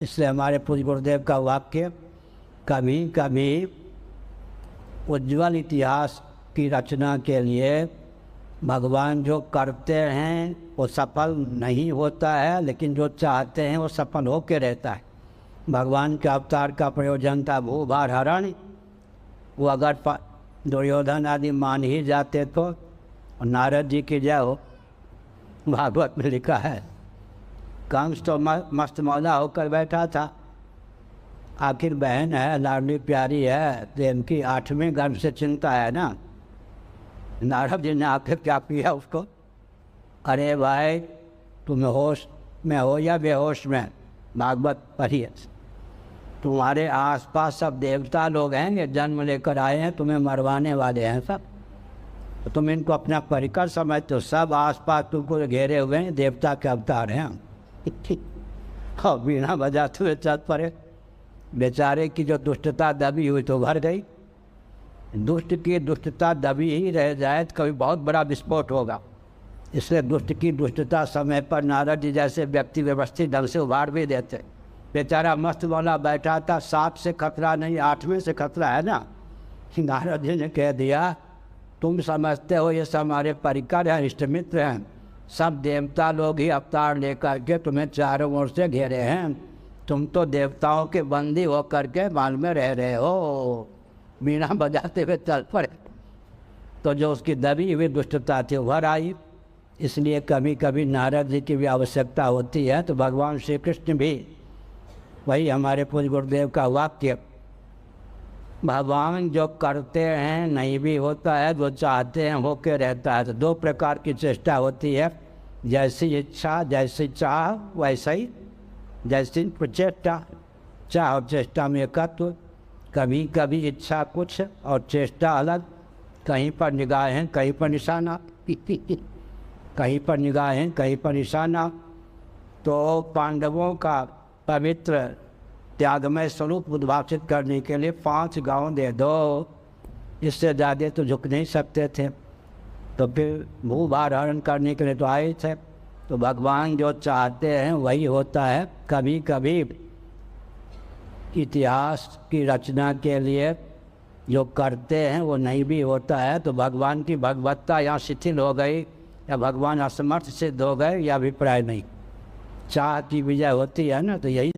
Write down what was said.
इसलिए हमारे पूज्य गुरुदेव का वाक्य, कभी कभी उज्ज्वल इतिहास की रचना के लिए भगवान जो करते हैं वो सफल नहीं होता है, लेकिन जो चाहते हैं वो सफल होके रहता है। भगवान के अवतार का प्रयोजन था भूभार हरण। वो अगर दुर्योधन आदि मान ही जाते तो नारद जी की जय हो। भागवत में लिखा है, कंस तो मस्त मौला होकर बैठा था, आखिर बहन है, लाडली प्यारी है, तो इनकी 8वें गर्भ से चिंता है ना। नारद जी ने आखिर क्या किया उसको, अरे भाई तुम होश में हो या बेहोश में, भागवत पढ़िए, तुम्हारे आसपास सब देवता लोग हैं, ये जन्म लेकर आए हैं, तुम्हें मरवाने वाले हैं सब, तो तुम इनको अपना परिकर समझते हो, सब आसपास तुमको घेरे हुए हैं, देवता के अवतार हैं। और बिना बजाते हुए चल पड़े। बेचारे की जो दुष्टता दबी हुई तो भर गई। दुष्ट की दुष्टता दबी ही रह जाए तो कभी बहुत बड़ा विस्फोट होगा। इसलिए दुष्ट की दुष्टता समय पर नारद जी जैसे व्यक्ति व्यवस्थित ढंग से उभार भी देते। बेचारा मस्त वाला बैठा था, 7 से खतरा नहीं 8वें से खतरा है ना। नारद जी ने कह दिया, तुम समझते हो ये सब हमारे परिकर हैं, इष्ट मित्र हैं, सब देवता लोग ही अवतार लेकर के तुम्हें चारों ओर से घेरे हैं, तुम तो देवताओं के बंदी होकर के बाल में रह रहे हो। बीना बजाते हुए चल पड़े। तो जो उसकी दबी हुई दुष्टता थी उभर आई। इसलिए कभी कभी नारद जी की भी आवश्यकता होती है। तो भगवान श्री कृष्ण भी, वही हमारे पूज्य गुरुदेव का वाक्य, भगवान जो करते हैं नहीं भी होता है, जो चाहते हैं होके रहता है। तो 2 प्रकार की चेष्टा होती है, जैसी इच्छा जैसी चाह वैसे ही, जैसी प्रचेष्टा। चाह और चेष्टा में एकत्व। कभी कभी इच्छा कुछ और चेष्टा अलग, कहीं पर निगाहें कहीं पर निशाना, कहीं पर निगाहें कहीं पर निशाना। तो पांडवों का पवित्र त्यागमय स्वरूप उद्भाषित करने के लिए 5 गांव दे दो, इससे ज़्यादा तो झुक नहीं सकते थे। तो फिर भूभार हरण करने के लिए तो आए थे। तो भगवान जो चाहते हैं वही होता है। कभी कभी इतिहास की रचना के लिए जो करते हैं वो नहीं भी होता है। तो भगवान की भगवत्ता यहाँ शिथिल हो गई या भगवान असमर्थ सिद्ध हो गए, यह अभिप्राय नहीं। चाह की विजय होती है ना, तो यही